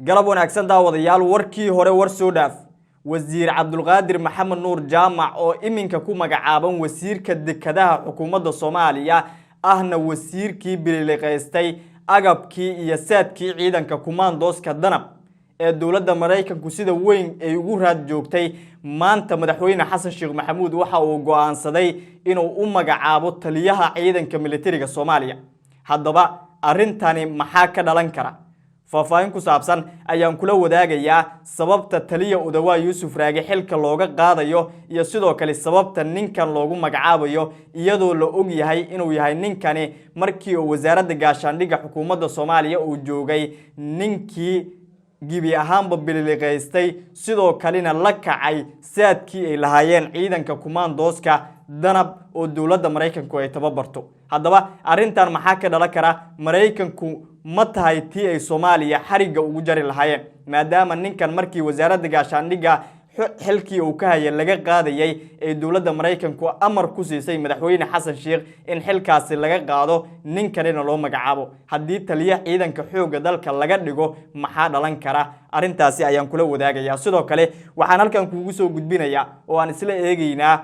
قلب ونأكسن داوضيال وركي هوري ورسوداف وزير عبد القادر محمد نور جامع oo iminka ku magacaaban wasiirka dekedaha xukuumadda Soomaaliya ahna wasiirkii biliqaystay agabkii iyo saadkii ciidanka commandoska danab ee dawladda Mareykanku sida weyn ay ugu raad joogtay maanta madaxweyne Xasan Sheekh Maxamuud waxa uu go'aansaday inuu u magacaabo taliyaha ciidanka militariga Soomaaliya haddaba arintani maxaa ka dhalan kara فافاين كسابسان ayaan kula wadaagayaa sababta taliya Odawa Yuusuf Raage xilka looga qaadayo iyo sidoo kale sababta ninkan loogu magacaabayo iyadoo la og yahay inuu yahay ninkani markii uu wasaaradda gaashaandhigga xukuumadda Soomaaliya uu joogay ninkii gibi ahaanba biliqaystay sidoo kalena la kacay saadkii ay lahaayeen ciidanka commandoska danab oo dawladda Mareykanku ay tababarto haddaba arintan maxaa ka dhalan kara Mareykanku ma tahay tii ay Soomaaliya xariga ugu jari lahaayeen maadaama ninkan markii wasaaradda gaashaandhigga xilkii uu ka hayay laga qaadayay ee dawladda Mareykanku amar ku siisay madaxweyne Xasan Sheekh in xilkaasi laga qaado ninkanina loo magacaabo haddii taliya ciidanka xoogga dalka laga dhigo maxaa dhalan kara arintaasi ayaan kula wadaagayaa sidoo kale waxaan halkan kuugu soo gudbinayaa oo aan isla eegaynaa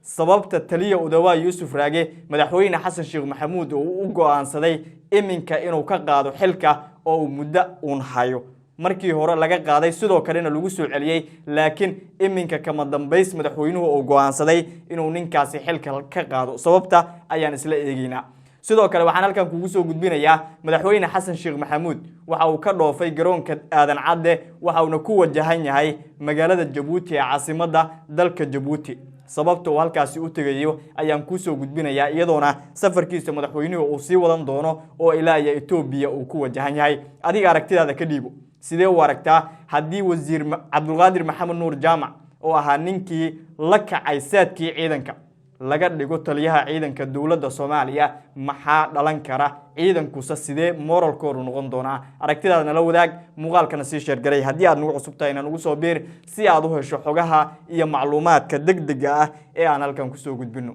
sababta taliya Odawa Yuusuf Raage madaxweyne Xasan Sheekh Maxamuud oo u go'aansaday iminka inuu ka qaado xilka oo muddo uun hayo markii hore laga qaaday sidoo kalena lagu soo celiyay laakiin iminka kama dambeys madaxweynuhu oo go'aansaday inuu ninkaasi xilka ka qaado sababta ayaan isla eegaynaa sidoo kale waxaan halkan kuugu soo gudbinayaa madaxweyne Xasan Sheekh Maxamuud waxa uu ka dhoofay garoonka aadan cadde waxa uu ku wajahan yahay magaalada Djibouti ee caasimadda dalka Djibouti sababta uu halkaasi u tagayo ayaan ku soo gudbinayaa iyadoona safarkiisa madaxweynuhu uu sii wadan doono oo ilaa Itoobiya uu ku wajahan yahay adiga aragtidaada ka dhiibo sidee u aragtaa haddii wasiir Cabdulqaadir Maxamed Nuur Jaamac oo ahaa ninkii la kacay saadkii ciidanka laga dhigo taliyaha ciidanka dawladda Soomaaliya maxaa dhalan kara ciidankusa sidee moralkoodu noqon doona aragtidaadna la wadaag muuqaalkana si share garay haddii aad nagu cusub tahay inaan ugu soo beer si aad u hesho xogaha iyo macluumaadka degdega ah ee aan halkan ku soo gudbino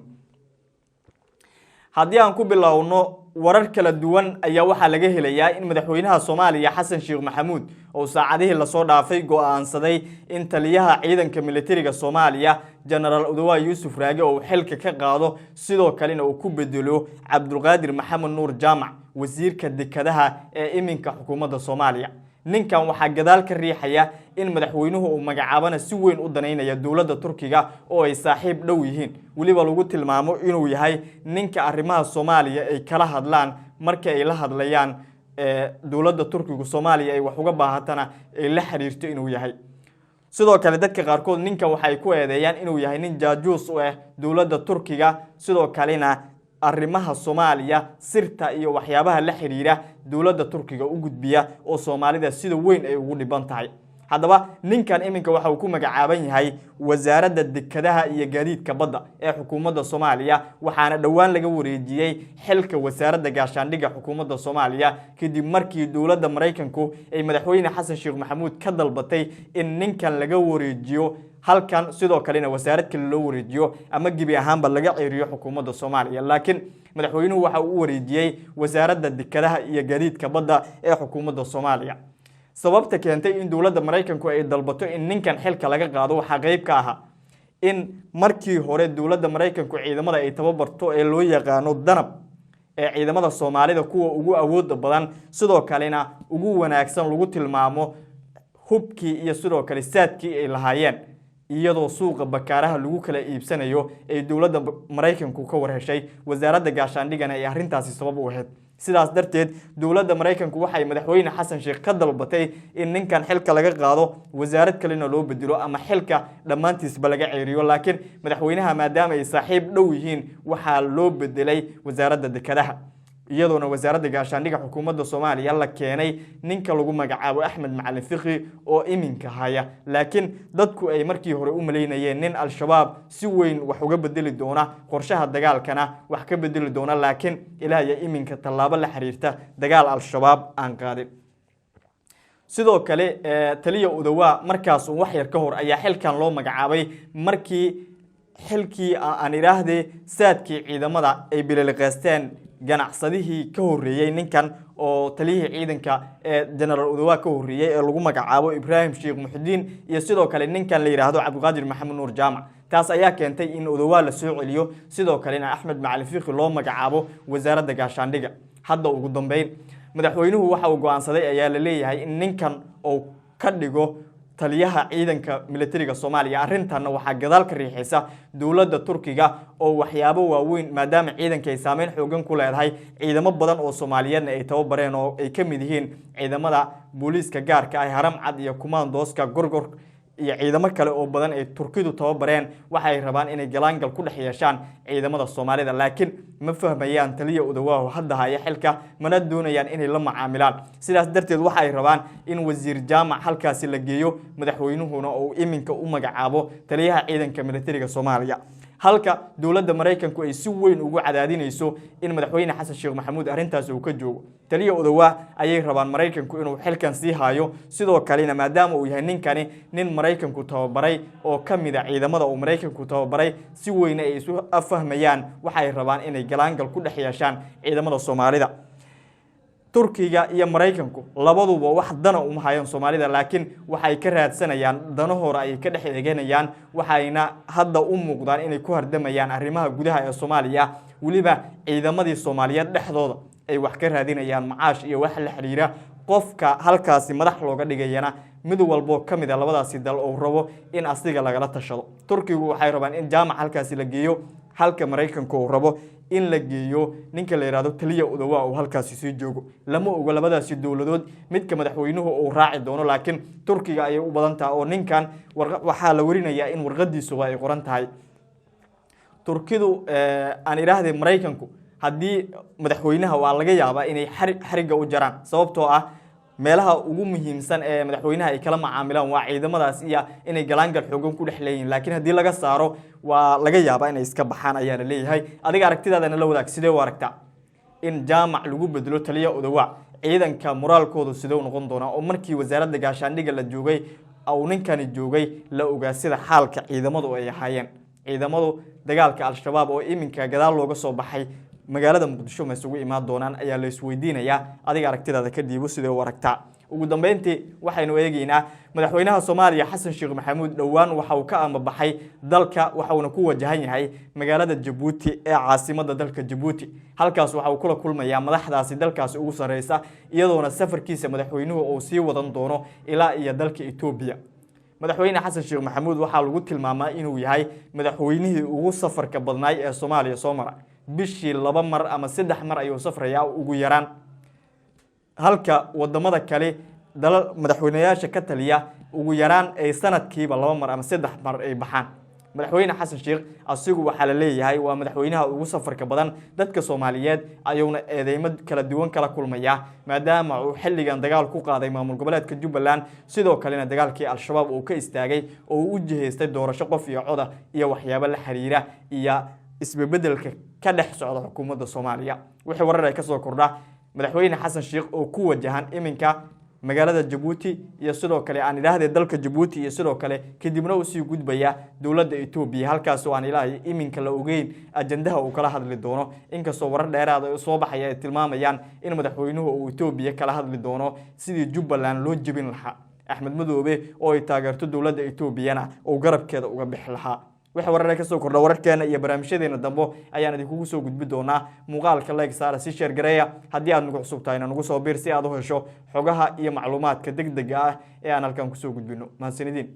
haddii aan ku bilowno warar kala duwan ayaa waxa laga helayaa in madaxweynaha Soomaaliya Xasan Sheekh Maxamuud oo saacadihii la soo dhaafay go'aansaday in taliyaha ciidanka militariga Soomaaliya General Odawa Yuusuf Raage oo xilka ka qaado sidoo kalena uu ku bedelo Cabdulqaadir Maxamed Nuur Jaamac wasiirka dekedaha ee iminka xukuumadda Soomaaliya ninkan waxa gadaal ka riixaya in madaxweynuhu uu magacaabana si weyn u daneynaya dawladda Turkiga oo ay saaxiib dhow yihiin waliba lagu tilmaamo inuu yahay ninka arrimaha Soomaaliya ay kala hadlaan markay ay la hadlayaan dawladda Turkiga Soomaaliya ay wax uga baahatana ay la xiriirto inuu yahay sidoo kale dadka qaarkood ninka waxay ku eedeeyaan inuu yahay nin jaajuus u ah dawladda Turkiga sidoo kalena arrimaha Soomaaliya sirta iyo waxyaabaha la xiriira dawladda Turkiga u gudbiya oo Soomaalida sida weyn ay ugu dhiban tahay haddaba ninkan iminka waxa uu ku magacaaban yahay wasaaradda dekedaha iyo gaadiidka badda ee xukuumadda Soomaaliya waxaana dhawaan laga wareejiyay xilka wasaaradda gaashaandhigga xukuumadda Soomaaliya kadib markii dawladda Mareykanku ay madaxweyne Xasan Sheekh Maxamuud ka dalbatay in ninkan laga wareejiyo halkan sidoo kalena wasaarad kale loo wareejiyo ama gibi ahaanba laga ceeriyo xukuumadda Soomaaliya laakiin madaxweynuhu waxa uu wareejiyay wasaaradda dekedaha iyo gaadiidka badda ee xukuumadda Soomaaliya sababta keentay in dawladda Mareykanku ay dalbato in ninkan xilka laga qaado waxa qayb ka ah in markii hore dawladda Mareykanku ciidamada ay tababarto ee loo yaqaano danab ee ciidamada Soomaalida kuwa ugu awood badan sidoo kalena ugu wanaagsan lagu tilmaamo hubkii iyo sidoo kale saadkii ay lahaayeen iyadoo suuqa bakaaraha lagu kala iibsanayo ee dawladda Mareykanku ka warheshay wasaaradda gaashaandhigana ay arintaasi sabab u ahayd sidaas darteed dawladda Mareykanku waxay madaxweyne Xasan Sheekh ka dalbatay in ninkan xilka laga qaado wasaarad kalena loo bedelo ama xilka dhamaantiisba laga ceeriyo laakiin madaxweynaha maadaama ay saaxiib dhow yihiin waxa loo bedelay wasaaradda dekedaha iyadoona wasaaradda gaashaandhigga xukuumadda Soomaaliya la keenay ninka lagu magacaabo Axmed Macalin Fiqi oo iminka haya laakiin dadku ay markii hore u maleynayeen nin al-shabaab si weyn wax uga bedeli doona qorshaha dagaalkana wax ka bedeli doona laakiin ilaahay iminka talaabo la xiriirta dagaal al-shabaab aan qaadin sidoo kale taliya Odawa markaas uu wax yar ka hor ayaa xilkan loo magacaabay markii xilkii aan iraahday saadkii ciidamada ay biliqaysteen ganacsadihii ka horeeyay ninkan oo taliyihii ciidanka ee General Odawa ka horreeyay ee lagu magacaabo Ibrahim Sheikh Muxudiin iyo sidoo kale ninkan la yiraahdo Cabdiqaadir Maxamed Nuur Jaamac taas ayaa keentay in Odawa la soo celiyo sidoo kalena Axmed Macalin Fiqi loo magacaabo wasaaradda gaashaandhigga hadda ugu dambeyn madaxweynuhu waxa uu go'aansaday ayaa la leeyahay in ninkan uu ka dhigo taliyaha ciidanka militariga Soomaaliya arrintan waxa gadaal ka riixaysa dawladda Turkiga oo waxyaabo waaweyn maadaama ciidanka ay saameyn xoogan ku leedahay ciidamo badan oo Soomaaliyeed ay tababareen oo ay ka mid yihiin ciidamada booliiska gaarka ah Haram Cad iyo Commandoska Gorgor iyo ciidamo kale oo badan ay Turkidu tababareen waxa ay rabaan inay galaangal ku dhex yeeshaan ciidamada Soomaalida laakiin ma fahmayaan taliya Odawa hadda haya xilka mana doonayaan inay la macaamilaan sidaas darteed waxa ay rabaan in wasiir Jaamac halkaasi la geeyo madaxweynuhuna oo iminka u magacaabo taliyaha ciidanka militariga Soomaaliya halka dawladda Mareykanku ay si weyn ugu cadaadinayso in madaxweyne Xasan Sheikh Maxamuud arrintaas uu ka joogo taliya Odawa ayay rabaan Mareykanku inuu xilkan sii hayo sidoo kalena maadaama uu yahay ninkani nin Mareykanku tababaray oo kamid ah ciidamada uu Mareykanku tababaray si weyn ay isu afahmayaan waxa ay rabaan inay galaangal ku dhex yeeshaan ciidamada Soomaalida Turkiga iyo Mareykanku labaduba wax dana uma hayaan Soomaalida laakiin waxay ka raadsanayaan danahooda ay ka dhex eeganayaan waxayna hadda u muuqdaan inay ku hardamayaan arrimaha gudaha ee Soomaaliya waliba ciidamadii Soomaaliyeed dhexdooda ay wax ka raadinayaan macaash iyo wax la xiriira qofka halkaasi madax looga dhigayana mid walba kamid ah labadaasi dal oo rabo in asiga lagala tashado Turkigu waxay rabaan in Jaamac halkaasi la geeyo halka Mareykanku uu rabo in la geeyo ninka la yiraahdo taliya Odawa oo halkaasi soo joogo lama oga labadaasi dawladood midka madaxweynuhu uu raaci doono laakiin Turkiga ayay u badan tahay oo ninkan waxa la warinayaa in warqadiisu ay qoran tahay Turkidu aan iraahday Mareykanku haddii madaxweynaha waa laga yaabaa inay xariga u jaraan sababtoo ah meelaha ugu muhiimsan ee madaxweynaha ay kala macaamilaan waa ciidamadaas iyo inay galaangal xoogan ku dhexleeyeen laakiin haddii laga saaro waa laga yaabaa inay iska baxaan ayaa la leeyahay adiga aragtidaadana la wadaag sidee u aragtaa in Jaamac lagu bedelo taliya Odawa ciidanka moraalkoodu sidoo noqon doona oo markii wasaaradda gaashaandhigga la joogay oo ninkani joogay la ogaa sida xaalka ciidamadu ay ahaayeen ciidamadu dagaalka al-shabaab oo iminka gadaal looga soo baxay magaalada Muqdisho ma isugu imaan doonaan ayaa la isweydiinayaa adiga aragtidaada ka diibo sidee u aragtaa ugu dambeyntii waxaynu eegaynaa madaxweynaha Soomaaliya Xasan Sheikh Maxamuud dhawaan waxa uu ka amabaxay dalka waxa uu ku wajahan yahay magaalada Djibouti ee caasimadda dalka Djibouti halkaas waxa uu kula kulmayaa madaxdaasi dalkaas ugu sareysa iyadoona safarkiisa madaxweynuhu uu sii wadan doono ilaa iyo dalka Itoobiya madaxweyne Xasan Sheikh Maxamuud waxa lagu tilmaamaa inuu yahay madaxweynihii ugu safarka badnaay ee Soomaaliya soo maray bishii 2 mar ama 3 mar ayuu safrayaa ugu yaraan halka wadamada kale dalal madaxweynayaasha ka taliya ugu yaraan ay sanadkiiba 2 mar ama 3 mar ay baxaan madaxweyne Xasan Sheikh asigu waxa la leeyahay waa madaxweynaha ugu safarka badan dadka Soomaaliyeed ayuuna eedeymo kala duwan kala kulmaya maadaama uu xilligan dagaal ku qaaday maamul goboleedka Jubbaland sidoo kalena dagaalkii al-shabaab uu ka istaagay oo uu jiheystay doorasho qof iyo cod iyo waxyaabo la xiriira iyo isbebedelka ka dhex socda xukuumadda Soomaaliya wixii warar ay ka soo kordha madaxweyne Xasan Sheikh oo ku wajahan iminka magaalada Djibouti iyo sidoo kale aan ilaahay dalka Djibouti iyo sidoo kale kadibna uu sii gudbaya dawladda Itoobiya halkaas oo aan ilaahay iminka la ogeyn ajandaha uu kala hadli doono inkastoo warar dheeraad ah soo baxaya ay tilmaamayaan in madaxweynuhu uu Itoobiya kala hadli doono sidii Jubbaland loo jabin lahaa Axmed Madoobe oo ay taageerto dawladda Itoobiyana oo garabkeeda uga bixi lahaa waxa warar ka soo kordha wararkeena iyo barnaamijyadeena dambe ayaan idinku soo gudbi doonaa muuqaalka like saara si share gareeya haddii aad nagu cusub tahay nagu soo biir si aad u hesho xogaha iyo macluumaadka degdega ah ee aan halkan ku soo gudbino mahadsanidin